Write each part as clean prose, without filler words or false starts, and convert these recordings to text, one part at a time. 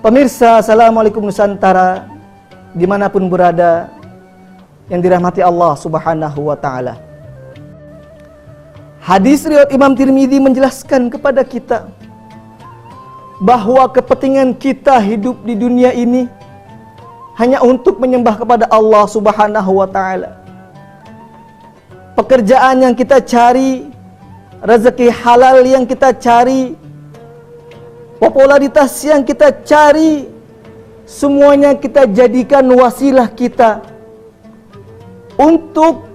Pemirsa, Assalamualaikum Nusantara, dimanapun berada, yang dirahmati Allah Subhanahu wa Ta'ala. Hadis riwayat Imam Tirmidzi menjelaskan kepada kita bahwa kepentingan kita hidup di dunia ini hanya untuk menyembah kepada Allah Subhanahu wa Ta'ala. Pekerjaan yang kita cari, rezeki halal yang kita cari, popularitas yang kita cari, semuanya kita jadikan wasilah kita untuk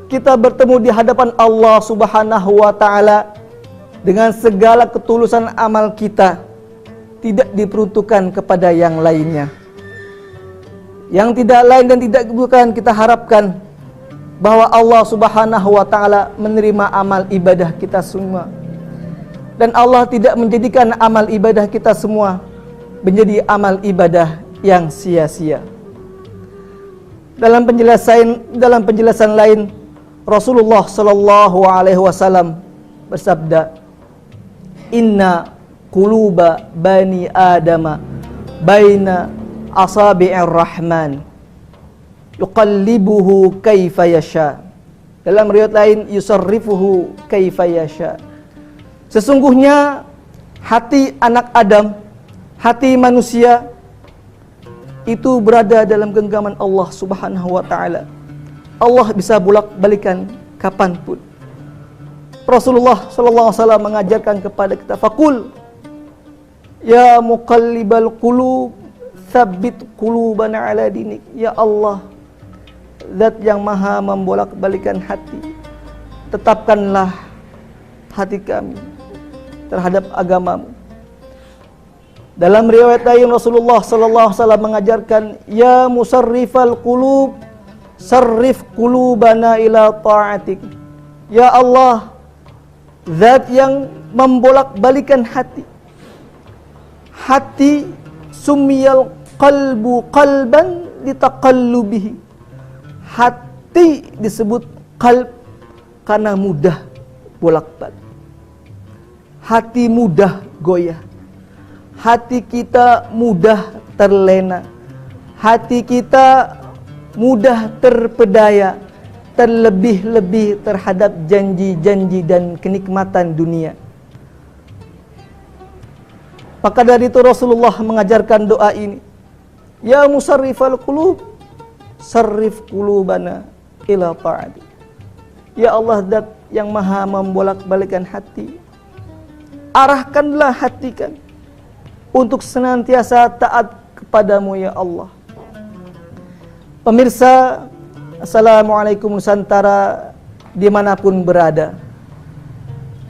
kita bertemu di hadapan Allah Subhanahu wa Ta'ala dengan segala ketulusan amal kita, tidak diperuntukkan kepada yang lainnya. Yang tidak lain dan tidak bukan kita harapkan bahwa Allah Subhanahu wa Ta'ala menerima amal ibadah kita semua. Dan Allah tidak menjadikan amal ibadah kita semua menjadi amal ibadah yang sia-sia. Dalam penjelasan lain, Rasulullah sallallahu alaihi wasallam bersabda, "Inna quluba bani adama baina asabi'ir rahman yuqallibuhu kaifa yasha." Dalam riwayat lain, yusarrifuhu kaifa yasha. Sesungguhnya hati anak Adam, hati manusia itu berada dalam genggaman Allah Subhanahu wa Ta'ala. Allah bisa bolak-balikan kapanpun. Rasulullah sallallahu alaihi wasallam mengajarkan kepada kita, "Faqul ya muqallibal qulub, tsabbit qulubana ala dinik." Ya Allah, Zat yang maha membolak-balikan hati, tetapkanlah hati kami terhadap agamamu. Dalam riwayat lain, Rasulullah sallallahu alaihi wasallam mengajarkan, "Ya musarrifal qulub, sarrif qulubana ila ta'atik." Ya Allah, Zat yang membolak-balikan hati. Hati sumiyal qalbu qalban litaqallubihi. Hati disebut qalb karena mudah bolak-balik. Hati mudah goyah. Hati kita mudah terlena. Hati kita mudah terpedaya, terlebih-lebih terhadap janji-janji dan kenikmatan dunia. Maka dari itu Rasulullah mengajarkan doa ini, "Ya musarrifal qulub, sarrif qulubana ila ta'atik." Ya Allah, Zat yang maha membolak-balikan hati, arahkanlah hati kami untuk senantiasa taat kepadamu ya Allah. Pemirsa, Assalamualaikum Nusantara, dimanapun berada.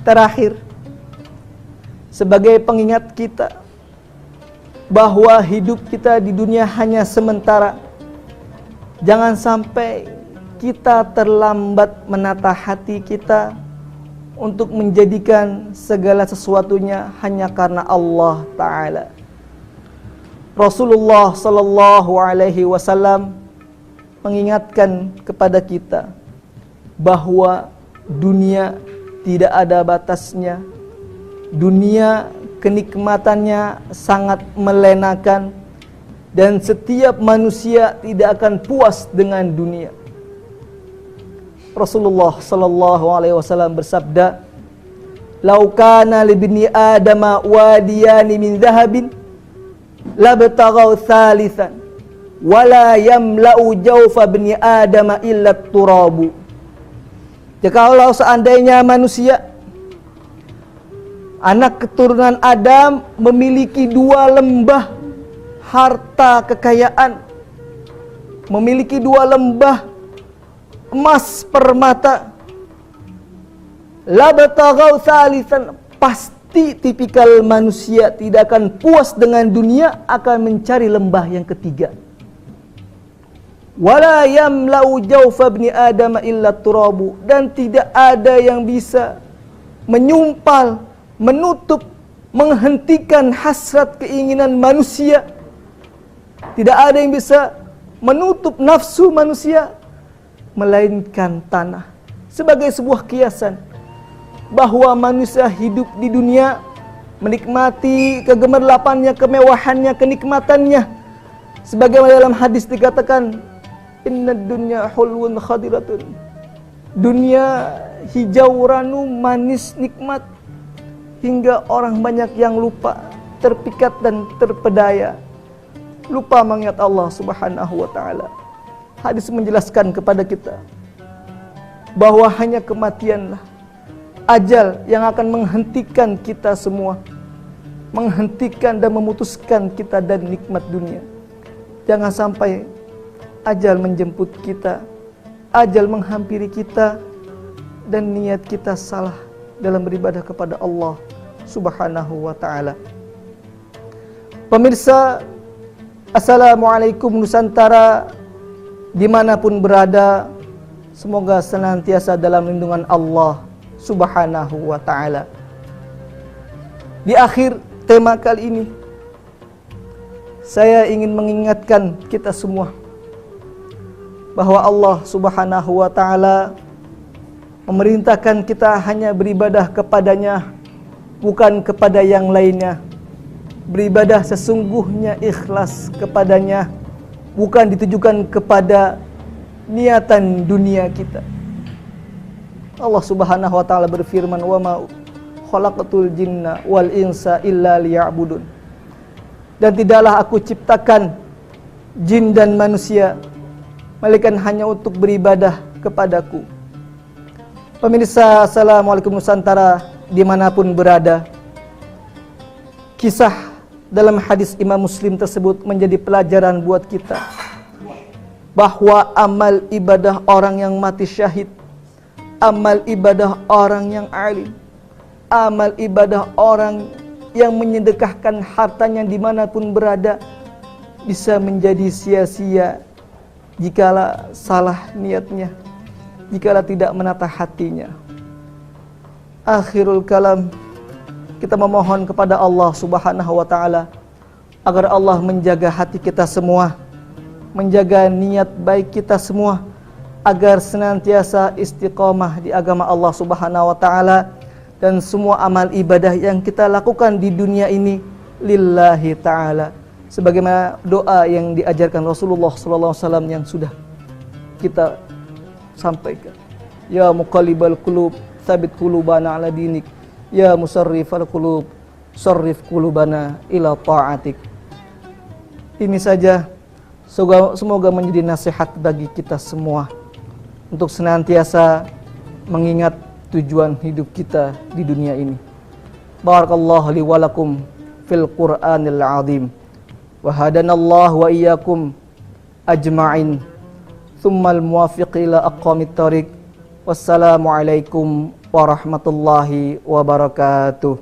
Terakhir, sebagai pengingat kita bahwa hidup kita di dunia hanya sementara, jangan sampai kita terlambat menata hati kita untuk menjadikan segala sesuatunya hanya karena Allah Ta'ala. Rasulullah sallallahu alaihi wasallam mengingatkan kepada kita bahwa dunia tidak ada batasnya. Dunia kenikmatannya sangat melenakan dan setiap manusia tidak akan puas dengan dunia. Rasulullah sallallahu alaihi wasallam bersabda, "Lau kana libni adama wadiyani min dhahabin labtaghaw thalithan wala yamla'u jawfa bni adama illa turabu." Jikalau seandainya manusia, anak keturunan Adam, memiliki dua lembah harta kekayaan, memiliki dua lembah emas permata, labtaghaw thalithan, pasti tipikal manusia tidak akan puas dengan dunia, akan mencari lembah yang ketiga. Wala yamla'u jawfa bni adama illa turabu, dan tidak ada yang bisa menyumpal, menutup, menghentikan hasrat keinginan manusia. Tidak ada yang bisa menutup nafsu manusia melainkan tanah. Sebagai sebuah kiasan bahwa manusia hidup di dunia menikmati kegemerlapannya, kemewahannya, kenikmatannya. Sebagaimana dalam hadis dikatakan, inna dunya hulwun khadiratun. Dunia hijau ranu, manis, nikmat, hingga orang banyak yang lupa, terpikat dan terpedaya, lupa mengingat Allah Subhanahu wa ta'ala. Hadis menjelaskan kepada kita bahwa hanya kematianlah, ajal, yang akan menghentikan kita semua, menghentikan dan memutuskan kita dari nikmat dunia. Jangan sampai ajal menjemput kita, ajal menghampiri kita, dan niat kita salah dalam beribadah kepada Allah Subhanahu wa ta'ala. Pemirsa, Assalamualaikum Nusantara, dimanapun berada, semoga senantiasa dalam lindungan Allah Subhanahu wa ta'ala. Di akhir tema kali ini, saya ingin mengingatkan kita semua bahwa Allah Subhanahu wa ta'ala memerintahkan kita hanya beribadah kepadanya, bukan kepada yang lainnya. Beribadah sesungguhnya ikhlas kepadanya, bukan ditujukan kepada niatan dunia kita. Allah Subhanahu wa ta'ala berfirman, wa ma khalaqatul jinna wal insa illa liya'budun. Dan tidaklah aku ciptakan jin dan manusia melainkan hanya untuk beribadah kepadaku. Pemirsa, Assalamualaikum Nusantara, dimanapun berada, kisah dalam hadis Imam Muslim tersebut menjadi pelajaran buat kita bahwa amal ibadah orang yang mati syahid, amal ibadah orang yang alim, amal ibadah orang yang menyedekahkan hartanya dimanapun berada bisa menjadi sia-sia jikalau salah niatnya, jikalau tidak menata hatinya. Akhirul kalam, kita memohon kepada Allah Subhanahu wa ta'ala agar Allah menjaga hati kita semua, menjaga niat baik kita semua, agar senantiasa istiqamah di agama Allah Subhanahu wa ta'ala, dan semua amal ibadah yang kita lakukan di dunia ini lillahi ta'ala, sebagaimana doa yang diajarkan Rasulullah SAW yang sudah kita sampaikan. Ya muqallibal qulub, tsabit qulubana ala dinik. Ya musarrifal qulub, sarrif qulubana ila ta'atik. Ini saja, semoga menjadi nasihat bagi kita semua untuk senantiasa mengingat tujuan hidup kita di dunia ini. Barakallahu li wa lakum fil Qur'anil azim. Wa hadanallahu wa iyyakum ajma'in. Tsummal muwafiq ila aqwamit thariq. Wassalamualaikum warahmatullahi wabarakatuh.